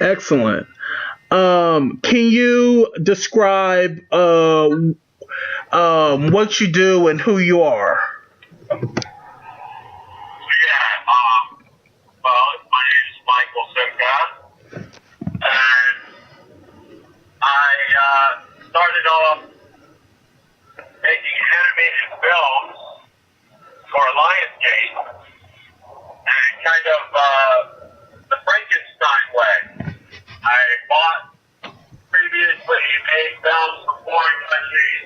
Excellent. Can you describe what you do and who you are? Yeah, well, my name is Michael Simka, and I started off making animated films for Lionsgate, and kind of the Frankenstein way. I bought previously made films for foreign countries,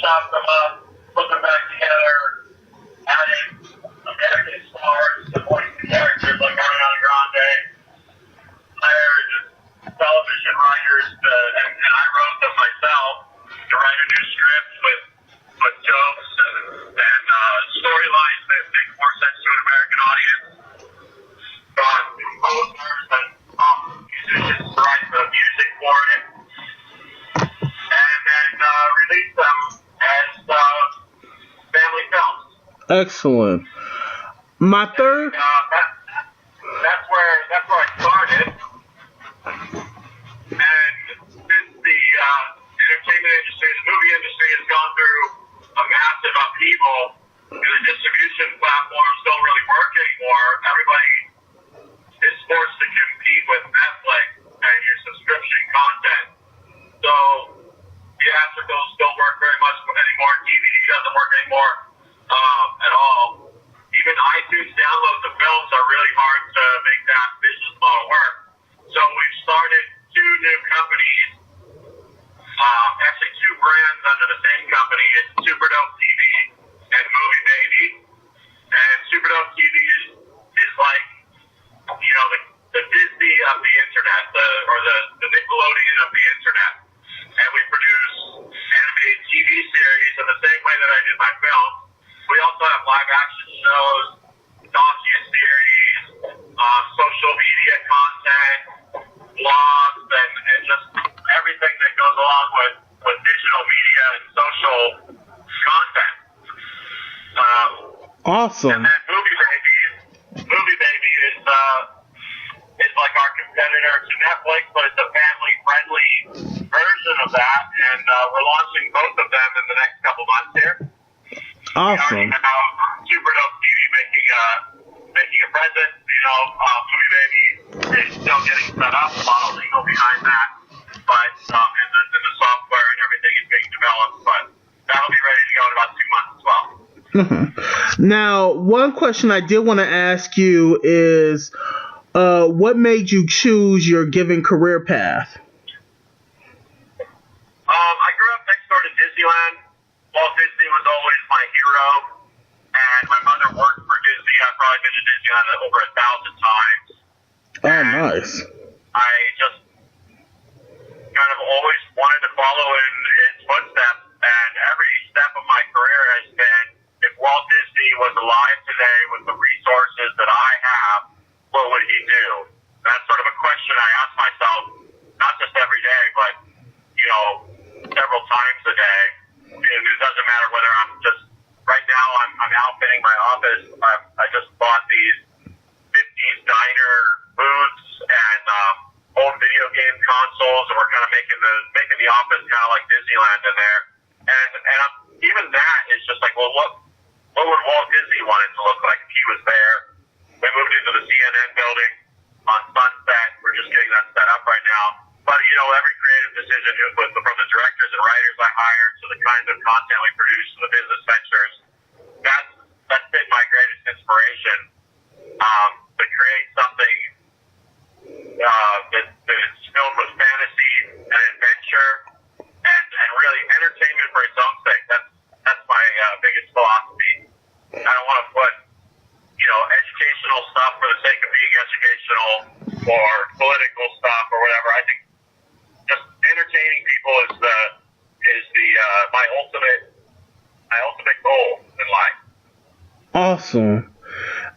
chopped them up, put them back together, added American stars to voice the characters like Ariana Grande, hired television writers, and I wrote them myself to write a new script with jokes and storylines that make more sense to an American audience. Got composers and musicians to write the music for it, and then released them as family films. Excellent. My third. That's where I started. And since the entertainment industry, the movie industry has gone through a massive upheaval, and the distribution platforms don't really work anymore. Everybody is forced to compete with Netflix and your subscription content. So theatricals don't work very much anymore. DVD doesn't work anymore at all. Even iTunes downloads of films are really hard to make that business model work. So we've started two new companies, actually two brands under the same company. It's Superdope TV and Movie Baby. And Superdope TV is like, the Disney of the internet, the Nickelodeon of the internet. And we produce animated TV series in the same way that I did my films. We also have live action shows, docu-series, social media content, blogs, and just everything that goes along with digital media and social content. Awesome. And then Movie Baby is like our competitor to Netflix, but it's a family-friendly version of that, and we're launching both of them in the next couple months here. Awesome. We already have Superdope TV making a presence. Movie Baby is still getting set up, a lot of legal behind that, but and the software and everything is being developed, but that'll be ready to go in about 2 months as well. Now, one question I did want to ask you is, what made you choose your given career path? I grew up next door to Disneyland. Walt Disney was always my hero, and my mother worked for Disney. I've probably been to Disneyland over 1,000 times. Oh, nice. I just kind of always wanted to follow in his footsteps, and every step of my career has been, if Walt Disney was alive today with the resources that I have, what would he do? That's sort of a question I ask myself, not just every day, but, several times a day. And it doesn't matter whether I'm just, right now I'm outfitting my office. I just bought these 50s diner booths and old video game consoles, and we're kind of making the office kind of like Disneyland in there. And even that is just like, well, what would Walt Disney want it to look like if he was there? We moved into the CNN building on Sunset. We're just getting that set up right now. But, every creative decision from the directors and writers I hired to the kind of content we produce and the business ventures, that's been my greatest inspiration, to create something that's filled with fantasy and adventure and really entertainment for its own sake. That's my biggest philosophy. I don't want to put educational stuff for the sake of being educational or political stuff or whatever. I think just entertaining people is my ultimate goal in life. Awesome.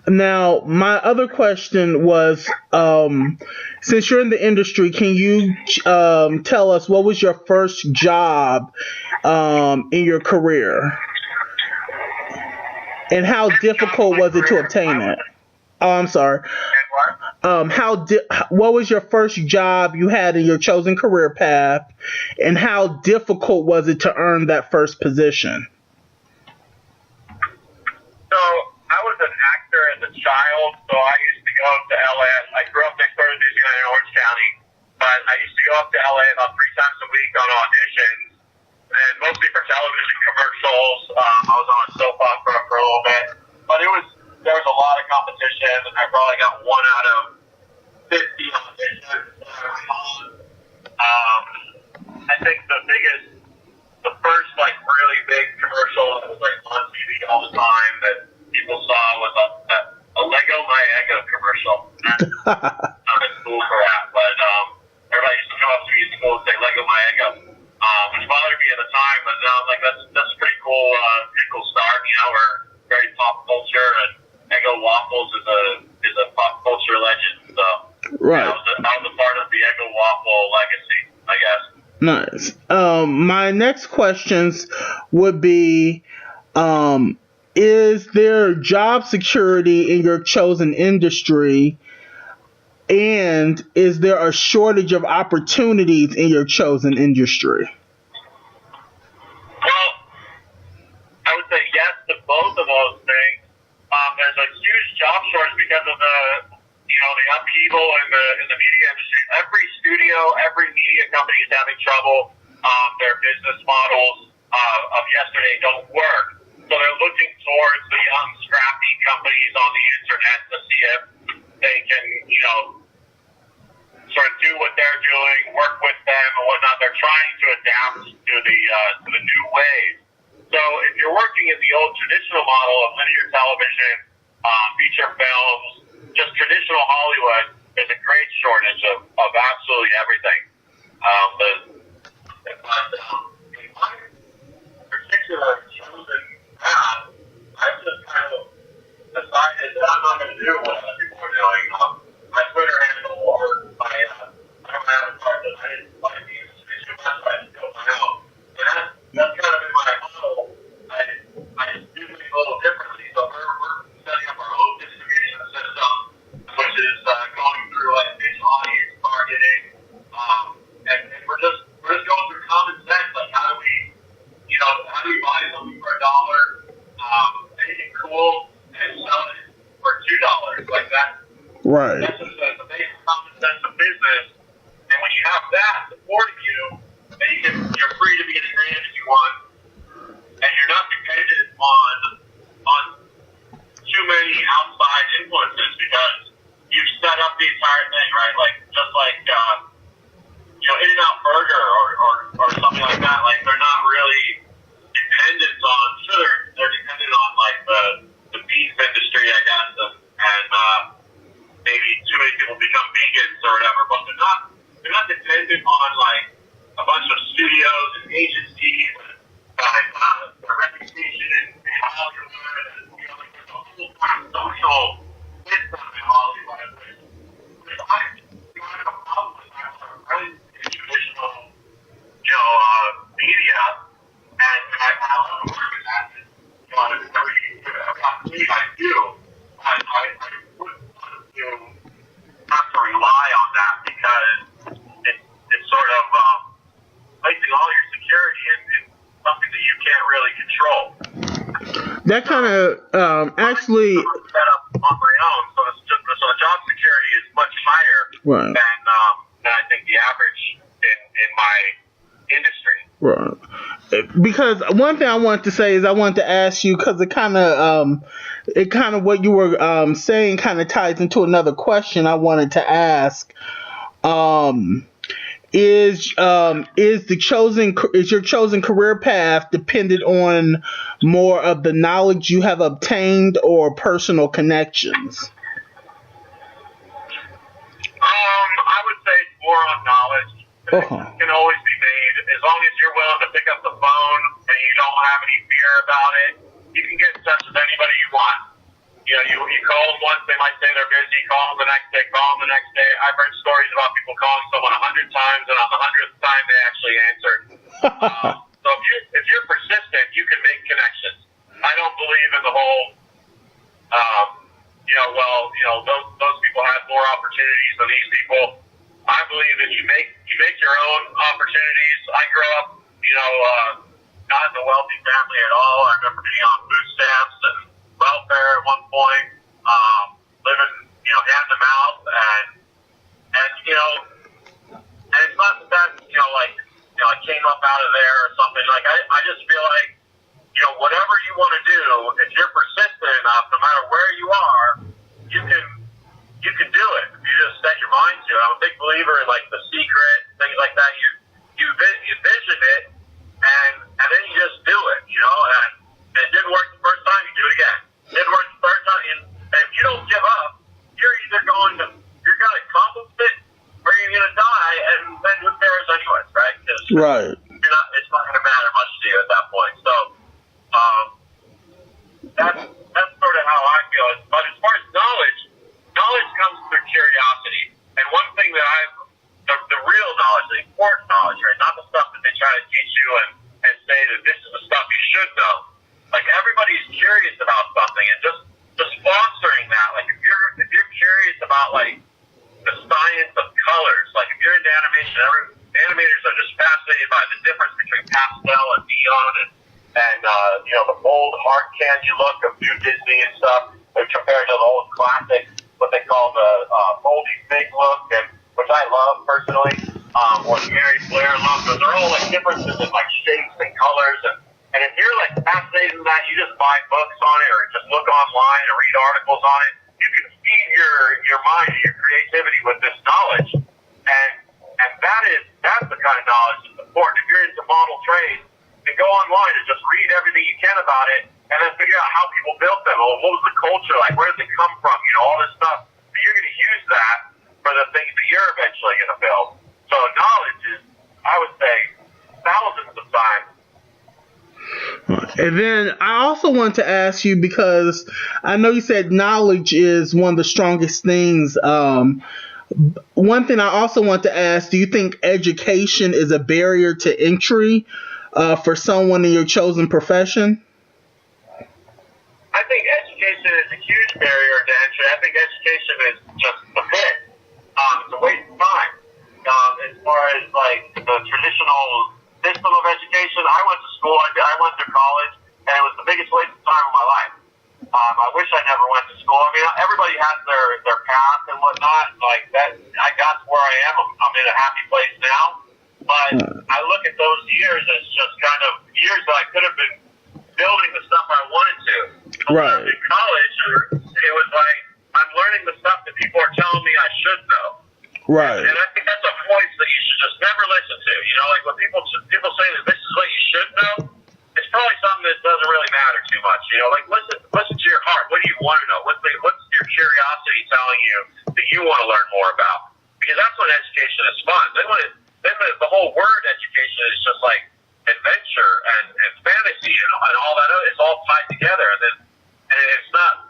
Now, my other question was, since you're in the industry, can you tell us what was your first job in your career? And how difficult was it to obtain it? Oh, I'm sorry. what was your first job you had in your chosen career path, and how difficult was it to earn that first position? So I was an actor as a child, so I used to go up to LA. I grew up next door to Louisiana in Orange County, but I used to go up to LA about 3 times a week on auditions, and mostly for television commercials. I was on a soap opera for a little bit, but there was a lot of competition, and I probably got 1 out of 50 auditions. I think the first like really big commercial that was like on TV all the time that people saw was a Lego My Eggo commercial. I'm in school for that, but everybody used to come up to me in school and say Lego My Eggo, which bothered me at the time. But now I'm like, that's pretty cool. Pretty cool start. You know, we're very pop culture, and Eggo waffles is a pop culture legend. So Right. I was a part of the Eggo waffle legacy, I guess. Nice. My next questions would be, is there job security in your chosen industry, and is there a shortage of opportunities in your chosen industry? Well, I would say yes to both of those things. There's a huge job shortage because of the upheaval in the media industry. Every studio, every media company is having trouble. Their business models of yesterday don't work. So they're looking towards the young, scrappy companies on the internet to see if they can, sort of do what they're doing, work with them and whatnot. They're trying to adapt to the new ways. So if you're working in the old traditional model of linear television, feature films, just traditional Hollywood, there's a great shortage of absolutely everything. In my particular chosen path, I've just kind of decided that I'm not going to do what other people are doing. My Twitter handle or my avatar that I didn't like the industry too much, so I just built my own. And that's kind of been my model. I just do things a little differently. So we're setting up our own distribution system, which is going through like niche audience targeting, and we're just going through common sense. Like how do we buy something for $1, anything cool, and sell it for $2? Like that. Right. That's just the basic common sense of business. And when you have that supporting you, then you're free to be any creative as you want, and you're not dependent on too many outside influences because you've set up the entire thing, right? Like just like In-N-Out Burger or something like that. Like they're not really dependent on. Sure, they're dependent on like the beef industry, I guess, and maybe too many people become vegans or whatever, but they're not dependent on like a bunch of studios and agencies and their reputation in Hollywood, and like there's a whole kind of social system in Hollywood, which I have a problem with. I'm really in traditional, media, and I love to work in that. Every opportunity I do, I wouldn't want to have to rely on that because it's sort of placing all your security in something that you can't really control. That kind of actually set up on my own, so the job security is much higher right. than I think the average in my industry. Right. Because one thing I wanted to say is I wanted to ask you, because it kind of what you were saying kind of ties into another question I wanted to ask. Is your chosen career path dependent on more of the knowledge you have obtained or personal connections? I would say it's more on knowledge. Connections can always be made as long as you're willing to pick up the phone and you don't have any fear about it. You can get in touch with anybody you want. You call them once, they might say they're busy. Call them the next day. Call them the next day. I've heard stories about people calling someone 100 times, and on the 100th time they actually answered. So if you're persistent, you can make connections. I don't believe in the whole, those people had more opportunities than these people. I believe that you make your own opportunities. I grew up, not in a wealthy family at all. I remember being on food stamps and welfare at one point, living, hand to mouth, and it's not that I came up out of there or something. Like I just feel like, whatever you want to do, if you're persistent enough, no matter where you are, you can do it. If you just set your mind to it. I'm a big believer in like The Secret, things like that. You vision it, and then you just do it. And it didn't work the first time, you do it again. It didn't work the third time, and if you don't give up, you're either going to accomplish it or you're going to die, and then who cares anyways, right? Because Right. it's not going to matter much to you at that point. So that's sort of how I feel. But as far as knowledge comes through curiosity. And one thing that the real knowledge, the important knowledge, right? Not the stuff that they try to teach you and say that this is the stuff you should know. Like everybody's curious about something, and just fostering that. Like if you're curious about like the science of colors, like if you're into animation, animators are just fascinated by the difference between pastel and neon and the bold, hard candy look of New Disney and stuff, compared to the old classic, what they call the moldy fig look, and which I love personally, or Gary Blair look. Those are all like differences in like shapes and colors, and if you're like fascinated in that, you just buy books on it or just look online and read articles on it. You can feed your mind and your creativity with this knowledge, and that's the kind of knowledge that's important. If you're into model trades, then go online and just read everything you can about it, and then figure out how people built them, or what was the culture like, where did they come from, all this stuff. So you're going to use that for the things that you're eventually going to build. So knowledge is, I would say, thousands of times. And then I also want to ask you, because I know you said knowledge is one of the strongest things. One thing I also want to ask, do you think education is a barrier to entry for someone in your chosen profession? I think education is a huge barrier to entry. I think education is just a bit. It's a waste of time. As far as like the traditional system of education, I went to school, I went to college, and it was the biggest waste of time of my life. I wish I never went to school. I mean, everybody has their path and whatnot. Like that, I got to where I am. I'm in a happy place now. But I look at those years as just kind of years that I could have been building the stuff I wanted to. So when I was in college, it was like I'm learning the stuff that people are telling me I should know. Right. And I think that's a voice that you should just never listen to. Like when people say that this is what you should know, it's probably something that doesn't really matter too much. Like listen to your heart. What do you want to know? What's your curiosity telling you that you want to learn more about? Because that's when education is fun. Then the whole word education is just like adventure and fantasy and all that. It's all tied together, and it's not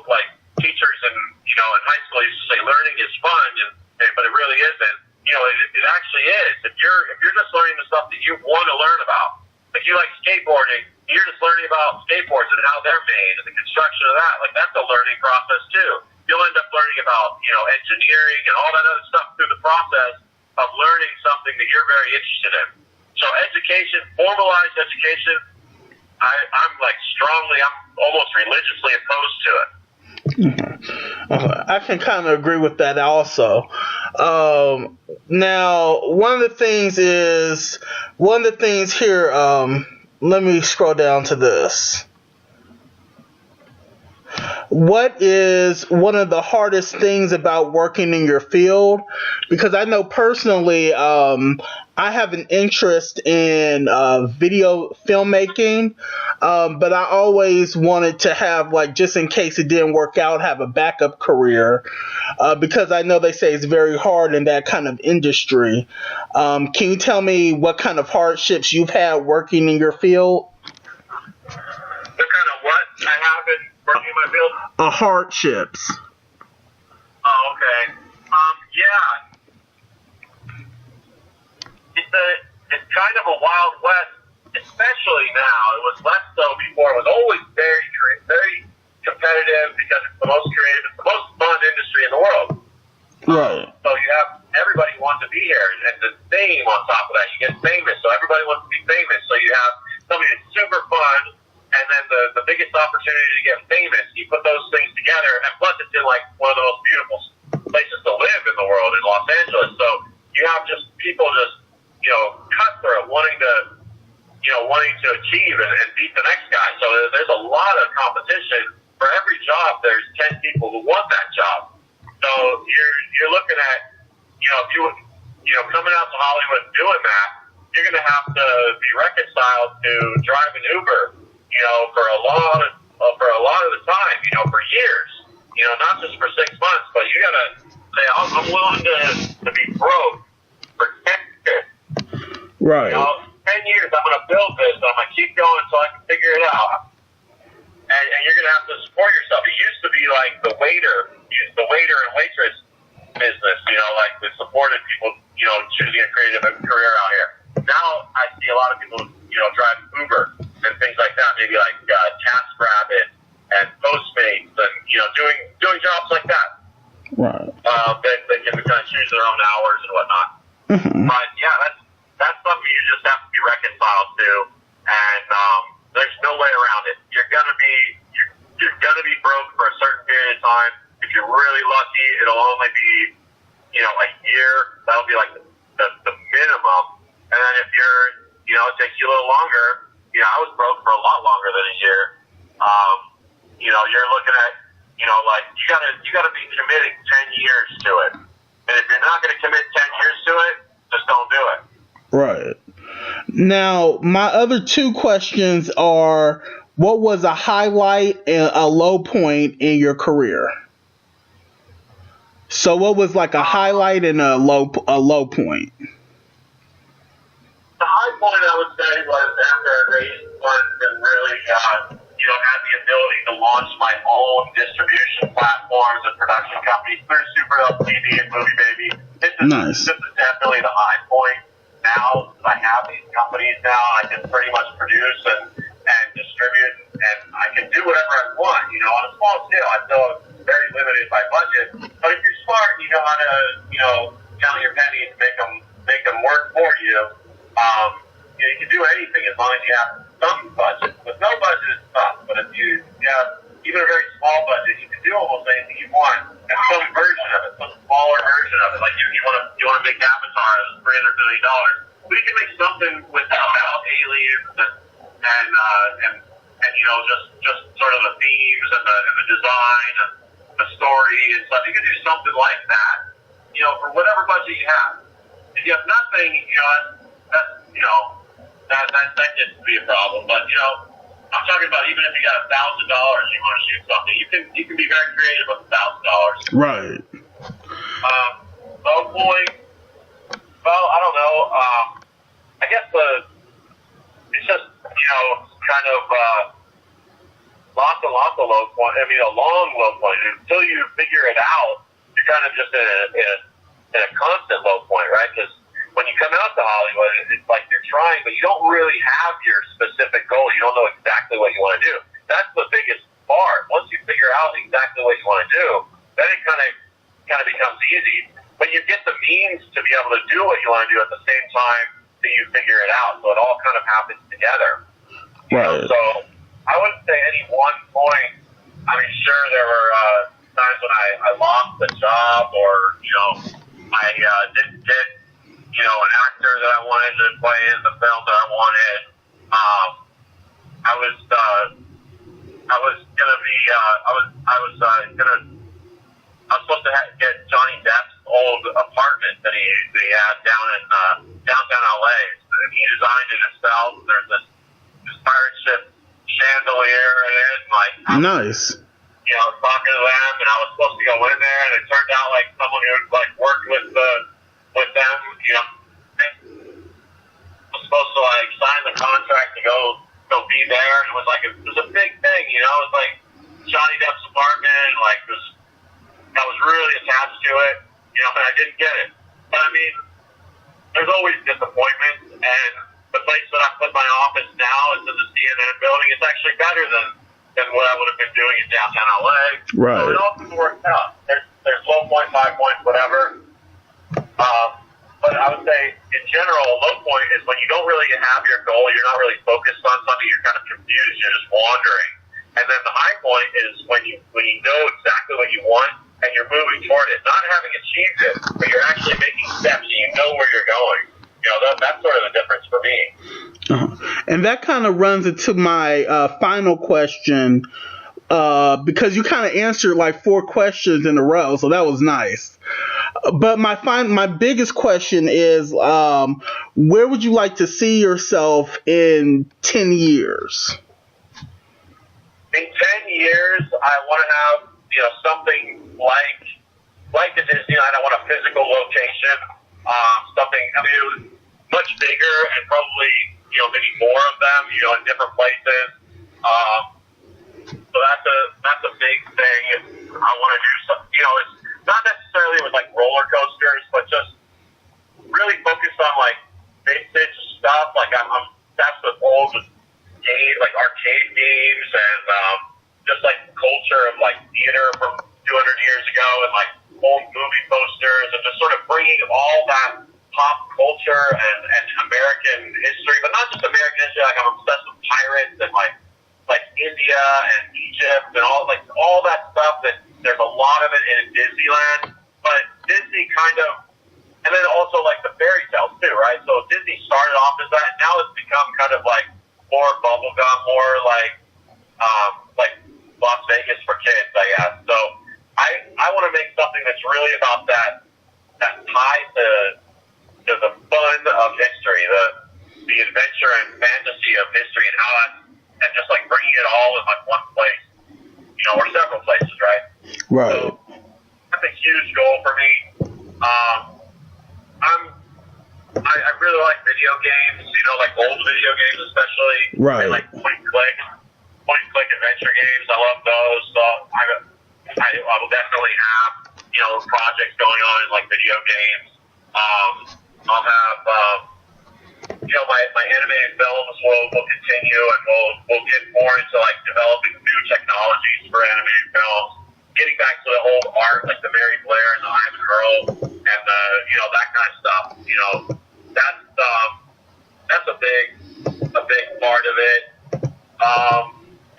like teachers in high school used to say learning is fun, but it really isn't. It actually is. If you're just learning the stuff that you want to learn about, like you like skateboarding, you're just learning about skateboards and how they're made and the construction of that. Like that's a learning process too. You'll end up learning about engineering and all that other stuff through the process of learning something that you're very interested in. So education, formalized education, I'm almost religiously opposed to it. I can kind of agree with that also. Now, one of the things here, let me scroll down to this. What is one of the hardest things about working in your field? Because I know personally, I have an interest in video filmmaking, but I always wanted to have, like, just in case it didn't work out, have a backup career, because I know they say it's very hard in that kind of industry. Can you tell me what kind of hardships you've had working in your field? What kind of what I have been working in my field? Hardships. Oh, okay. Yeah. It's kind of a wild west, especially now. It was less so before. It was always very, very competitive competitive because it's the most creative, it's the most fun industry in the world. Right. So you have everybody wants to be here, and the name on top of that, you get famous. So everybody wants to be famous. So you have something that's super fun, and then the biggest opportunity to get famous. You put those things together, and plus it's in like one of the most beautiful places to live in the world in Los Angeles. So you have just people just cutthroat wanting to achieve and beat the next guy. So there's a lot of competition. For every job, there's 10 people who want that job. So you're looking at, if you coming out to Hollywood doing that, you're going to have to be reconciled to driving Uber, for a lot of the time, for years, not just for 6 months, but you got to say, I'm willing to be broke for 10 years. Right. 10 years, I'm going to build this, I'm going to keep going until I can figure it out. And you're going to have to support yourself. It used to be like the waiter and waitress business, like that supported people, choosing a creative career out here. Now I see a lot of people, drive Uber and things like that, maybe like TaskRabbit and Postmates and, doing jobs like that. Right. They can kind of choose their own hours and whatnot. Mm-hmm. But yeah, that's something you just have to be reconciled to, and there's no way around it. You're gonna be broke for a certain period of time. If you're really lucky, it'll only be a year. That'll be like the minimum. And then if it takes you a little longer. I was broke for a lot longer than a year. You're looking at like you gotta be committing 10 years to it. And if you're not gonna commit 10 years to it, just don't do it. Right. Now, my other two questions are, what was a highlight and a low point in your career? So what was like a highlight and a low point? The high point, I would say, was after I raised funds and really, had the ability to launch my own distribution platforms and production companies through Super LTV and Movie Baby. Nice. This is definitely the high point. Now I have these companies now, I can pretty much produce and distribute, and I can do whatever I want. On a small scale, I still very limited by budget. But if you're smart and you know how to, count your pennies, make them work for you, you can do anything as long as you have some budget. With no budget, it's tough. But if you have even a very small budget, you can do almost anything you want. And some version of it, some smaller version of it. Like if you want to make Avatar that's $300 million, we can make something about aliens and just sort of the themes and the design and the story and stuff. You can do something like that, for whatever budget you have. If you have nothing, that gets to be a problem. But I'm talking about even if you got $1,000, you want to shoot something, you can be very creative with $1,000. Right. Low point. Well, I don't know. I guess it's just kind of lots of low point. I mean, a long low point. Until you figure it out, you're kind of just in a constant low point, right? Because when you come out to Hollywood, it's like you're trying, but you don't really have your specific goal. You don't know exactly what you want to do. That's the biggest part. Once you figure out exactly what you want to do, then it kind of becomes easy. But you get the means to be able to do what you want to do at the same time that you figure it out. So it all kind of happens together. Right. So I wouldn't say any one point. I mean, sure, there were times when I lost the job or, I didn't get an actor that I wanted to play in the film that I wanted. I was supposed to get Johnny Depp's old apartment that he had down in downtown LA. And he designed it himself. There's this pirate ship chandelier in it, and nice. Talking to them, and I was supposed to go in there, and it turned out like someone who worked with them, was supposed to sign the contract to go be there, and it was a big thing, it was like Johnny Depp's apartment, and I was really attached to it, and I didn't get it. But I mean, there's always disappointments, and the place that I put my office now is in the CNN building. It's actually better than than what I would have been doing in downtown LA. Right. So it all works out. There's low point, high point, whatever. But I would say, in general, a low point is when you don't really have your goal, you're not really focused on something, you're kind of confused, you're just wandering. And then the high point is when you know exactly what you want and you're moving toward it, not having achieved it, but you're actually making steps and you know where you're going. That's sort of the difference for me. And that kind of runs into my final question, because you kind of answered like 4 questions in a row, so that was nice. But my biggest question is, where would you like to see yourself in 10 years? In 10 years, I want to have something like the Disneyland. I want a physical location, something. I mean, it was much bigger and probably maybe more of them, in different places. So that's a big thing. I want to do something. It's not necessarily with like roller coasters, but just really focus on like vintage stuff. Like I'm obsessed with old games, like arcade games, and just like culture of like theater from 200 years ago, and like old movie posters, and just sort of bringing all that pop culture and American history, but not just American history. Like I'm obsessed with pirates and like India and Egypt and all that stuff. That there's a lot of it in Disneyland, but Disney kind of, and then also like the fairy tales too, right? So Disney started off as that, and now it's become kind of like more bubblegum, more like Las Vegas for kids, I guess. So I want to make something that's really about that tie to the fun of history, the adventure and fantasy of history, and how that, and just like bringing it all in like one place, or several places, right? Right. So that's a huge goal for me. I really like video games, like old video games especially. Right. And like point and click adventure games. I love those. So I will definitely have projects going on in like video games. I'll have my animated films will continue, and we'll get more into like developing new technologies for animated films, getting back to the old art, like the Mary Blair and the Ivan Earl and the that kind of stuff. That's a big part of it.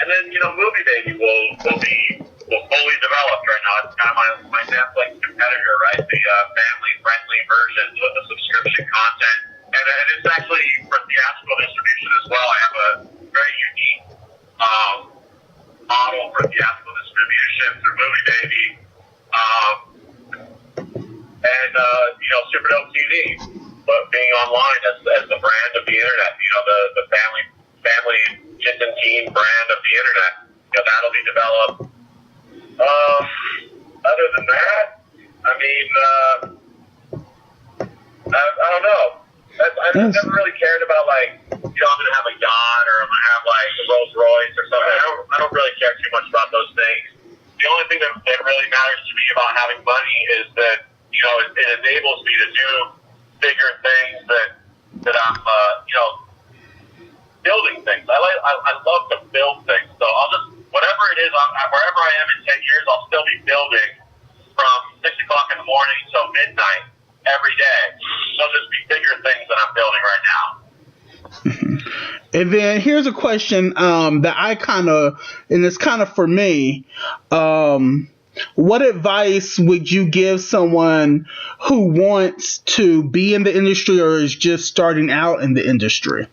And then Movie Baby will fully developed right now. It's kind of my Netflix competitor, right? The family friendly version with the subscription content. And it's actually for theatrical distribution as well. I have a very unique model for theatrical distribution through Movie Baby. And Superdope TV, but being online as the brand of the internet, the family kids and teen brand of the internet. That'll be developed. Other than that, I mean, I don't know. I've never really cared about like, I'm gonna have a yacht or I'm gonna have like a Rolls Royce or something. I don't really care too much about those things. The only thing that really matters to me about having money is that it enables me to do bigger things that I'm building things. I love to build things. So I'll just whatever it is, wherever I am in 10 years, I'll still be building from 6 o'clock in the morning till midnight every day. They'll just be bigger things that I'm building right now. And then here's a question that and it's kind of for me. What advice would you give someone who wants to be in the industry or is just starting out in the industry?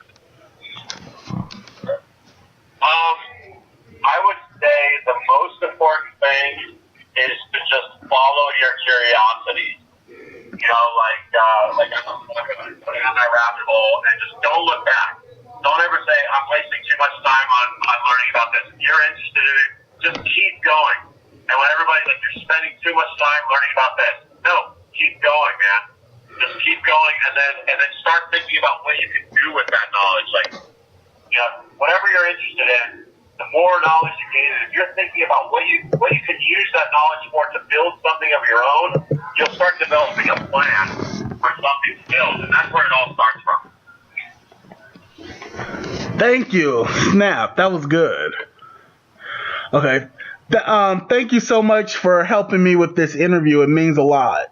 I would say the most important thing is to just follow your curiosity. I'm putting on that rabbit hole and just don't look back. Don't ever say, I'm wasting too much time on learning about this. If you're interested in it, just keep going. And when everybody's like, you're spending too much time learning about this. No, keep going, man. Just keep going and then start thinking about what you can do with that knowledge. Like, whatever you're interested in, the more knowledge you gain, and if you're thinking about what you can use that knowledge for to build something of your own, you'll start developing a plan for something to build, and that's where it all starts from. Thank you. Snap. That was good. Okay. Thank you so much for helping me with this interview. It means a lot.